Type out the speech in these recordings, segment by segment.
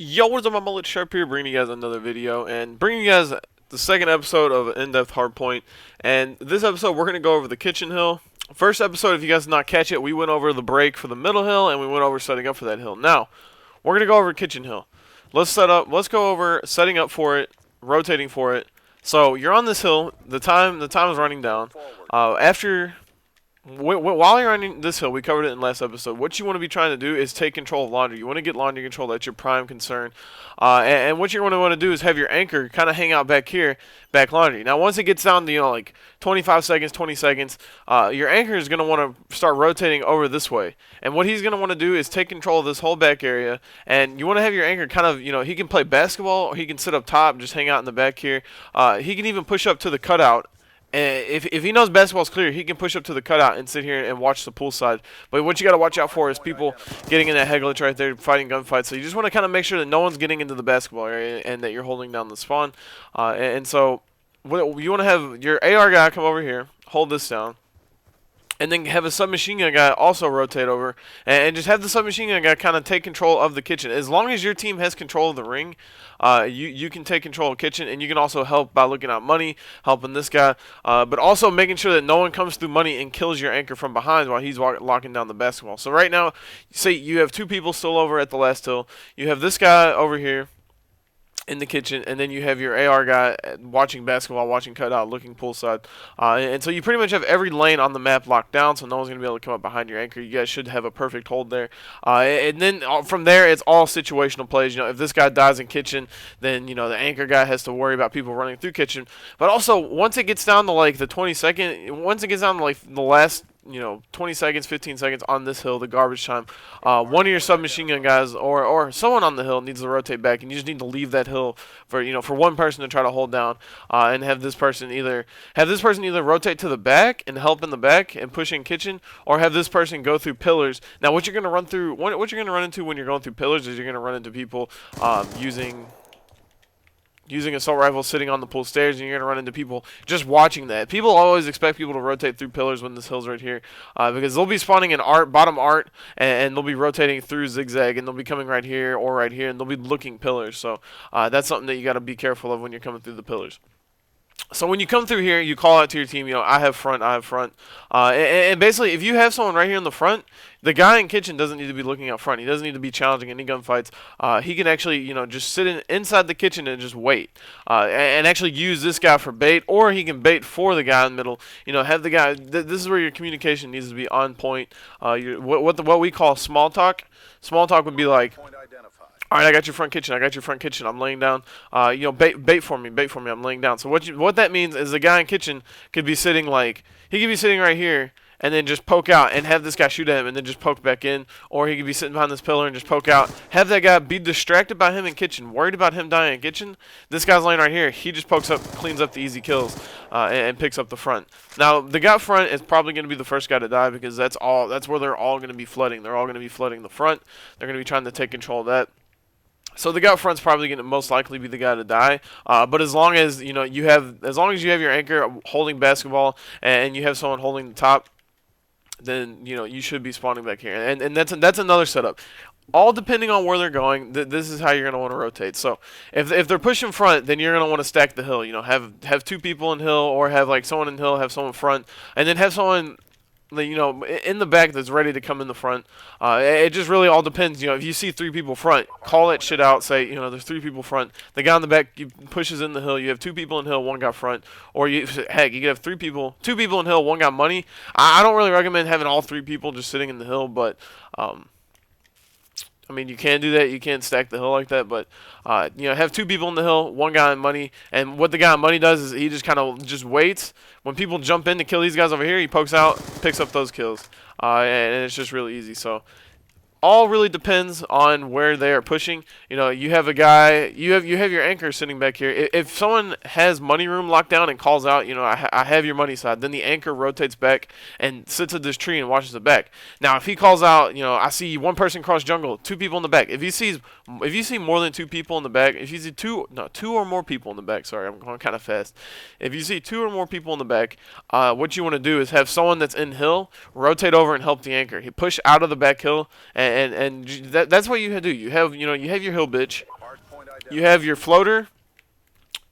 Yo, what's up, my mullet sharp here, bringing you guys another video, and bringing you guys the second episode of In-Depth Hardpoint. And this episode, we're going to go over the kitchen hill. First episode, if you guys did not catch it, we went over the break for the middle hill, and we went over setting up for that hill. Now, we're going to go over kitchen hill. Let's go over setting up for it, rotating for it. So, you're on this hill, the time is running down. While you're on this hill, we covered it in the last episode. What you want to be trying to do is take control of laundry. You want to get laundry control. That's your prime concern. And what you're going to want to do is have your anchor kind of hang out back here, back laundry. Now, once it gets down to like 25 seconds, 20 seconds, your anchor is going to want to start rotating over this way. And what he's going to want to do is take control of this whole back area. And you want to have your anchor kind of, he can play basketball or he can sit up top, just hang out in the back here. He can even push up to the cutout. And if he knows basketball's clear, he can push up to the cutout and sit here and watch the pool side. But what you got to watch out for is people getting in that head glitch right there, fighting gunfights. So you just want to kind of make sure that no one's getting into the basketball area and that you're holding down the spawn. And so you want to have your AR guy come over here, hold this down. And then have a submachine gun guy also rotate over. And just have the submachine gun guy kind of take control of the kitchen. As long as your team has control of the ring, you can take control of the kitchen. And you can also help by looking at money, helping this guy. But also making sure that no one comes through money and kills your anchor from behind while he's locking down the basketball. So right now, say you have two people still over at the last hill. You have this guy over here in the kitchen, and then you have your AR guy watching basketball, watching cutout, looking poolside. And so you pretty much have every lane on the map locked down, so no one's going to be able to come up behind your anchor. You guys should have a perfect hold there. And then from there, it's all situational plays. If this guy dies in kitchen, then, the anchor guy has to worry about people running through kitchen. But also, once it gets down to, like, the 20-second, once it gets down to, like, the last 20 seconds, 15 seconds on this hill, the garbage time, one of your submachine gun guys or someone on the hill needs to rotate back, and you just need to leave that hill for one person to try to hold down, and have this person either rotate to the back and help in the back and push in kitchen, or have this person go through pillars. Now, what you're going to run into when you're going through pillars is you're going to run into people using assault rifles sitting on the pool stairs, and you're going to run into people just watching that. People always expect people to rotate through pillars when this hill's right here, because they'll be spawning in bottom art, and they'll be rotating through zigzag, and they'll be coming right here or right here, and they'll be looking pillars. So that's something that you got to be careful of when you're coming through the pillars. So when you come through here, you call out to your team, I have front. And basically, if you have someone right here in the front, the guy in kitchen doesn't need to be looking out front. He doesn't need to be challenging any gunfights. He can actually, just sit inside the kitchen and just wait. And actually use this guy for bait, or he can bait for the guy in the middle. Have the guy, this is where your communication needs to be on point. What we call small talk. Small talk would be like, all right, I got your front kitchen. I'm laying down. Bait for me. I'm laying down. So what that means is the guy in kitchen could be sitting right here, and then just poke out and have this guy shoot at him, and then just poke back in. Or he could be sitting behind this pillar and just poke out. Have that guy be distracted by him in kitchen, worried about him dying in kitchen. This guy's laying right here. He just pokes up, cleans up the easy kills, and picks up the front. Now, the guy front is probably going to be the first guy to die, because that's where they're all going to be flooding. They're all going to be flooding the front. They're going to be trying to take control of that. So the guy up front's probably going to most likely be the guy to die. But as long as you have your anchor holding basketball and you have someone holding the top, then you should be spawning back here. And that's another setup. All depending on where they're going, this is how you're going to want to rotate. So if they're pushing front, then you're going to want to stack the hill. Have two people in hill, or have like someone in hill, have someone front, and then have someone in the back that's ready to come in the front. It just really all depends. If you see three people front, call that shit out. Say, there's three people front. The guy in the back pushes in the hill. You have two people in hill, one guy front. Or you could have two people in hill, one guy money. I don't really recommend having all three people just sitting in the hill, but you can do that. You can stack the hill like that, but have two people in the hill, one guy in money, and what the guy in money does is he just kind of just waits. When people jump in to kill these guys over here, he pokes out, picks up those kills, and it's just really easy. So all really depends on where they are pushing. You have a guy, you have your anchor sitting back here. If someone has money room locked down and calls out, I have your money side, then the anchor rotates back and sits at this tree and watches the back. Now, if he calls out, I see one person cross jungle, two people in the back. If you see more than two people in the back, if you see two or more people in the back, sorry, I'm going kind of fast. If you see two or more people in the back, what you want to do is have someone that's in hill rotate over and help the anchor. He push out of the back hill and that's what you do. You have your hill bitch, you have your floater.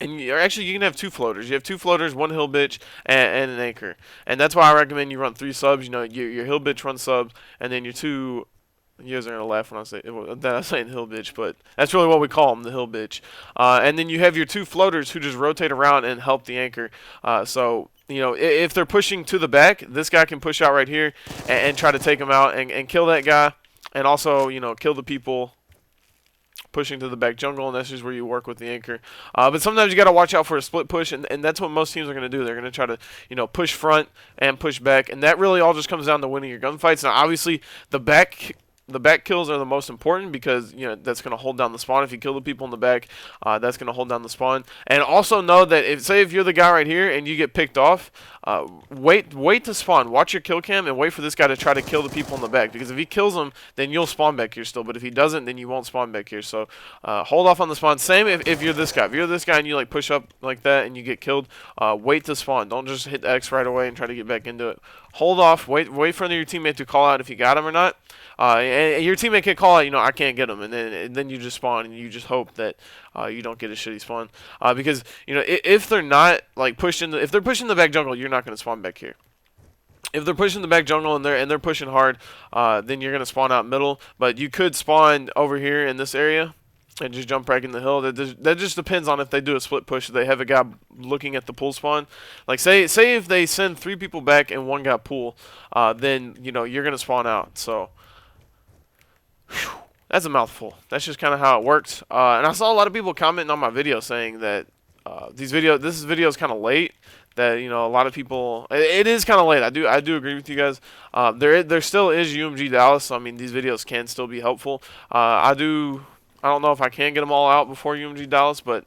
And actually, you can have 2 floaters. You have 2 floaters, 1 hill bitch, and an anchor. And that's why I recommend you run 3 subs. You know, your hill bitch runs subs, and then your 2. You guys are gonna laugh when I say that I'm saying hill bitch, but that's really what we call them, the hill bitch. And then you have your 2 floaters who just rotate around and help the anchor. So you know, if they're pushing to the back, this guy can push out right here and try to take him out and kill that guy, and also kill the people pushing to the back jungle, and that's just where you work with the anchor. But sometimes you got to watch out for a split push, and that's what most teams are going to do. They're going to try to push front and push back, and that really all just comes down to winning your gunfights. Now, obviously, the back kills are the most important because that's going to hold down the spawn. If you kill the people in the back, that's going to hold down the spawn. And also know that if you're the guy right here and you get picked off, wait to spawn. Watch your kill cam and wait for this guy to try to kill the people in the back, because if he kills them, then you'll spawn back here still. But if he doesn't, then you won't spawn back here. So hold off on the spawn. Same if you're this guy. If you're this guy and you push up like that and you get killed, wait to spawn. Don't just hit X right away and try to get back into it. Hold off. Wait for your teammate to call out if you got him or not. And your teammate can call out, I can't get him, and then you just spawn and you just hope that you don't get a shitty spawn. Because if they're not if they're pushing the back jungle, you're not going to spawn back here. If they're pushing the back jungle and they're pushing hard, then you're going to spawn out middle. But you could spawn over here in this area and just jump back in the hill. That just depends on if they do a split push. If they have a guy looking at the pool spawn. Like say if they send 3 people back and 1 guy pool, then you're going to spawn out. So that's a mouthful. That's just kind of how it works. And I saw a lot of people commenting on my video saying that this video is kind of late. That a lot of people, it is kind of late. I do agree with you guys. There still is UMG Dallas, so I mean these videos can still be helpful. I don't know if I can get them all out before UMG Dallas, but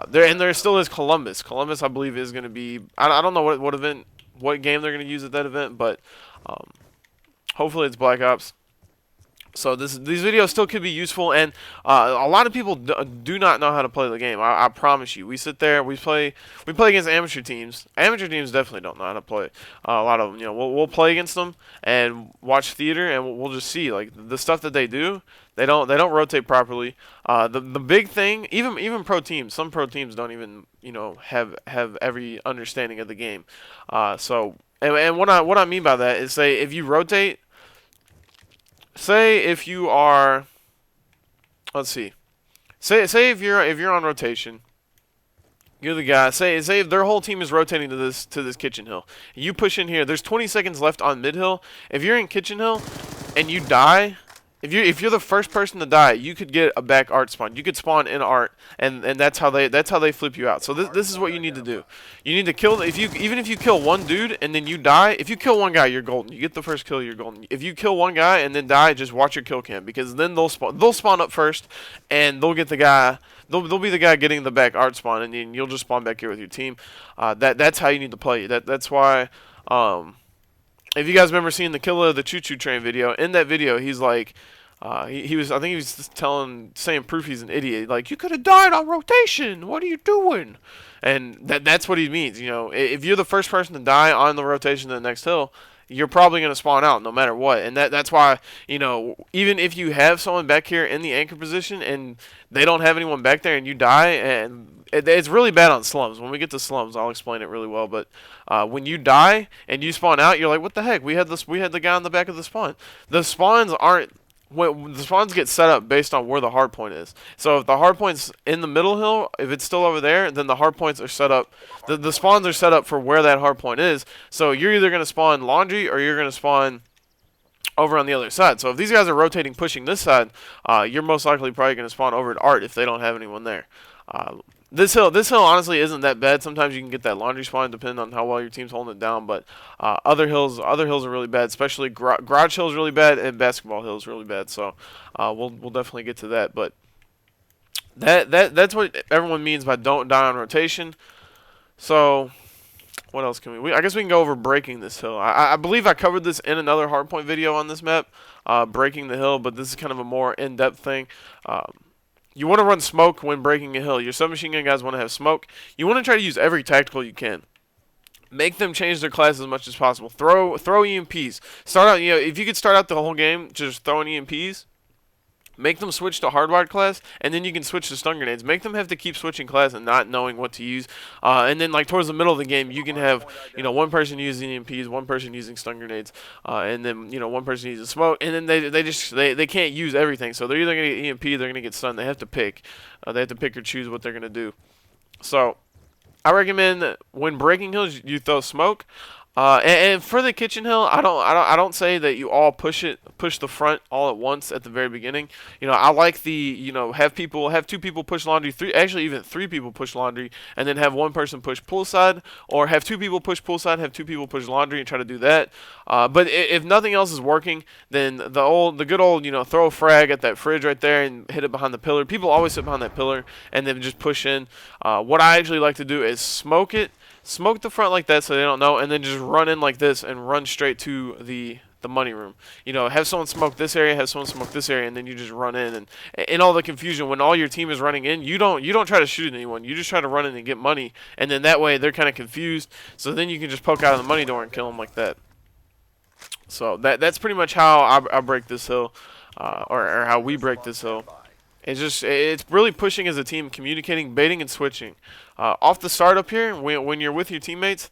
there still is Columbus. Columbus, I believe, is going to be. I don't know what game they're going to use at that event, but hopefully it's Black Ops. So these videos still could be useful, and a lot of people do not know how to play the game. I promise you. We sit there, we play against amateur teams. Amateur teams definitely don't know how to play. A lot of them, we'll play against them and watch theater, and we'll just see the stuff that they do. They don't rotate properly. The big thing, even pro teams, some pro teams don't even have every understanding of the game. So what I mean by that is, say if you rotate. Say if you are, let's see. Say if you're on rotation, you're the guy. Say if their whole team is rotating to this kitchen hill. You push in here. There's 20 seconds left on mid hill. If you're in kitchen hill and you die, if you're the first person to die, you could get a back art spawn. You could spawn in art, and that's how they flip you out. So this is what you need to do. You need to kill even if you kill 1 dude and then you die. If you kill 1 guy, you're golden. You get the first kill, you're golden. If you kill 1 guy and then die, just watch your kill cam, because then they'll spawn up first, and they'll get the guy. They'll be the guy getting the back art spawn, and then you'll just spawn back here with your team. That's how you need to play. That's why. If you guys remember seeing the Killer of the Choo Choo Train video, in that video he's like, I think he was saying proof he's an idiot. Like, you could have died on rotation. What are you doing? And that's what he means. If you're the first person to die on the rotation to the next hill, you're probably going to spawn out no matter what. And that's why, even if you have someone back here in the anchor position and they don't have anyone back there and you die, and it's really bad on slums. When we get to slums, I'll explain it really well. But when you die and you spawn out, you're like, what the heck? We had the guy on the back of the spawn. The spawns get set up based on where the hard point is. So if the hard point's in the middle hill, if it's still over there, then the hard points are set up. The spawns are set up for where that hard point is. So you're either going to spawn laundry or you're going to spawn over on the other side. So if these guys are rotating, pushing this side, you're most likely probably going to spawn over at art if they don't have anyone there. This hill honestly isn't that bad. Sometimes you can get that laundry spawn depending on how well your team's holding it down. But other hills are really bad, especially garage hill is really bad and basketball hill is really bad. So we'll definitely get to that. But that's what everyone means by don't die on rotation. So what else can we? I guess we can go over breaking this hill. I believe I covered this in another Hardpoint video on this map, breaking the hill. But this is kind of a more in-depth thing. You want to run smoke when breaking a hill. Your submachine gun guys want to have smoke. You want to try to use every tactical you can. Make them change their class as much as possible. Throw EMPs. Start out, if you could start out the whole game just throwing EMPs, make them switch to hardwired class, and then you can switch to stun grenades. Make them have to keep switching class and not knowing what to use. And then like towards the middle of the game, you can have one person using EMPs, one person using stun grenades, and then one person using smoke. And then they can't use everything. So they're either gonna get EMP, they're gonna get stun. They have to pick. They have to pick or choose what they're gonna do. So I recommend when breaking hills, you throw smoke. And for the kitchen hill, I don't say that you all push the front all at once at the very beginning. I like have two people push laundry, actually even three people push laundry, and then have one person push poolside, or have two people push poolside, have two people push laundry, and try to do that. But if nothing else is working, then the good old throw a frag at that fridge right there and hit it behind the pillar. People always sit behind that pillar and then just push in. What I actually like to do is smoke it. Smoke the front like that so they don't know, and then just run in like this and run straight to the money room. Have someone smoke this area, have someone smoke this area, and then you just run in. And in all the confusion, when all your team is running in, you don't try to shoot at anyone. You just try to run in and get money, and then that way they're kind of confused. So then you can just poke out of the money door and kill them like that. So that's pretty much how I break this hill, or how we break this hill. It's really pushing as a team, communicating, baiting, and switching. Off the start up here, when you're with your teammates,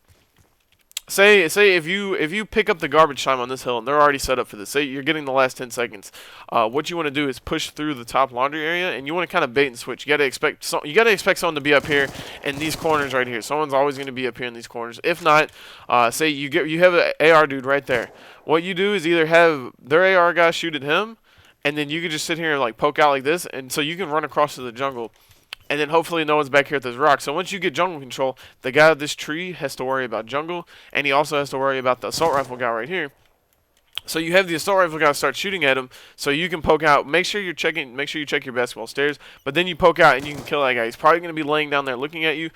say if you pick up the garbage time on this hill and they're already set up for this, say you're getting the last 10 seconds, what you want to do is push through the top laundry area, and you want to kind of bait and switch. You got to expect someone to be up here in these corners right here. Someone's always going to be up here in these corners. If not, say you have an AR dude right there. What you do is either have their AR guy shoot at him, and then you can just sit here and like poke out like this, and so you can run across to the jungle, and then hopefully no one's back here at this rock. So once you get jungle control, the guy at this tree has to worry about jungle, and he also has to worry about the assault rifle guy right here. So you have the assault rifle guy start shooting at him, so you can poke out. Make sure you check your basketball stairs, but then you poke out and you can kill that guy. He's probably going to be laying down there looking at you.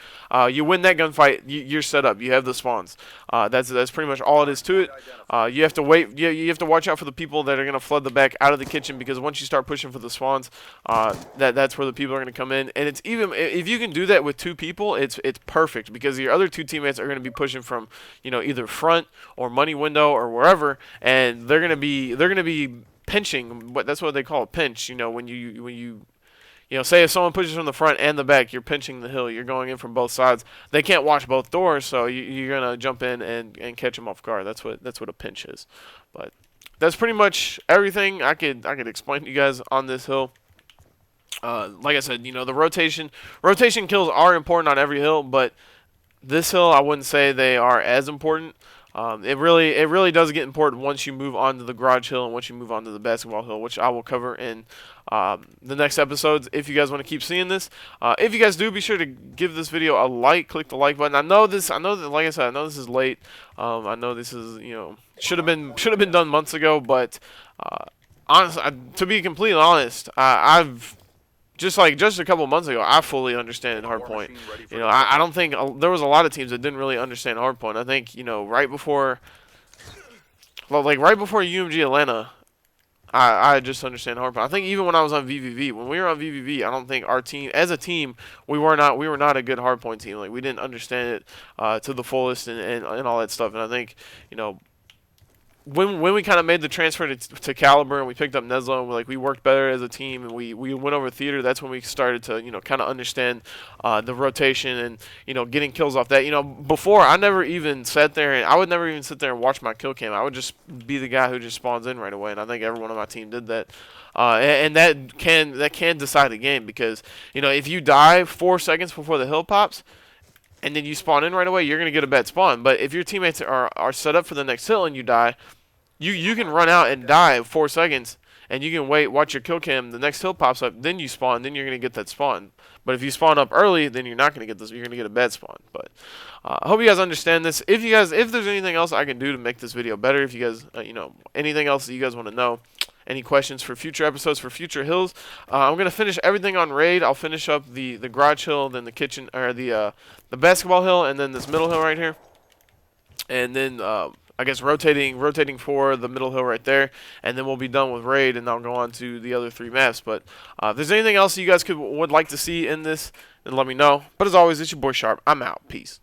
You win that gunfight, you're set up. You have the spawns. That's pretty much all it is to it. You have to wait. You have to watch out for the people that are going to flood the back out of the kitchen, because once you start pushing for the spawns, that's where the people are going to come in. And it's even if you can do that with two people, it's perfect, because your other two teammates are going to be pushing from either front or money window or wherever, and they're gonna be pinching. That's what they call a pinch. When you say if someone pushes from the front and the back, you're pinching the hill. You're going in from both sides. They can't watch both doors, so you're gonna jump in and catch them off guard. That's what a pinch is. But that's pretty much everything I could explain to you guys on this hill. Like I said, the rotation kills are important on every hill, but this hill I wouldn't say they are as important. It really does get important once you move on to the garage hill and once you move on to the basketball hill, which I will cover in the next episodes if you guys want to keep seeing this. If you guys do, be sure to give this video a like. Click the like button. I know that, like I said, I know this is late. I know this is should have been done months ago, but honestly, to be completely honest, I've just a couple months ago, I fully understand Hardpoint. I don't think there was a lot of teams that didn't really understand Hardpoint. I think right before UMG Atlanta, I just understand Hardpoint. I think even when I was on VVV, when we were on VVV, I don't think our team, as a team, we were not a good Hardpoint team. Like, we didn't understand it to the fullest and all that stuff. And I think when we kind of made the transfer to Caliber and we picked up Neslo, and we worked better as a team, and we went over theater, that's when we started to kind of understand the rotation and getting kills off that. Before, I never even sat there, and I would never even sit there and watch my kill cam. I would just be the guy who just spawns in right away, and I think everyone on my team did that. And that can decide a game, because if you die 4 seconds before the hill pops, and then you spawn in right away, you're going to get a bad spawn. But if your teammates are set up for the next hill and you die, you can run out and die 4 seconds, and you can wait, watch your kill cam, the next hill pops up, then you spawn, then you're going to get that spawn. But if you spawn up early, then you're not going to get this, you're going to get a bad spawn. But I hope you guys understand this. If there's anything else I can do to make this video better, if you guys, anything else that you guys want to know, any questions for future episodes, for future hills, I'm going to finish everything on raid. I'll finish up the garage hill, then the kitchen, or the basketball hill, and then this middle hill right here. And then I guess rotating for the middle hill right there, and then we'll be done with raid, and I'll go on to the other 3 maps. But if there's anything else you guys would like to see in this, then let me know. But as always, it's your boy Sharp. I'm out. Peace.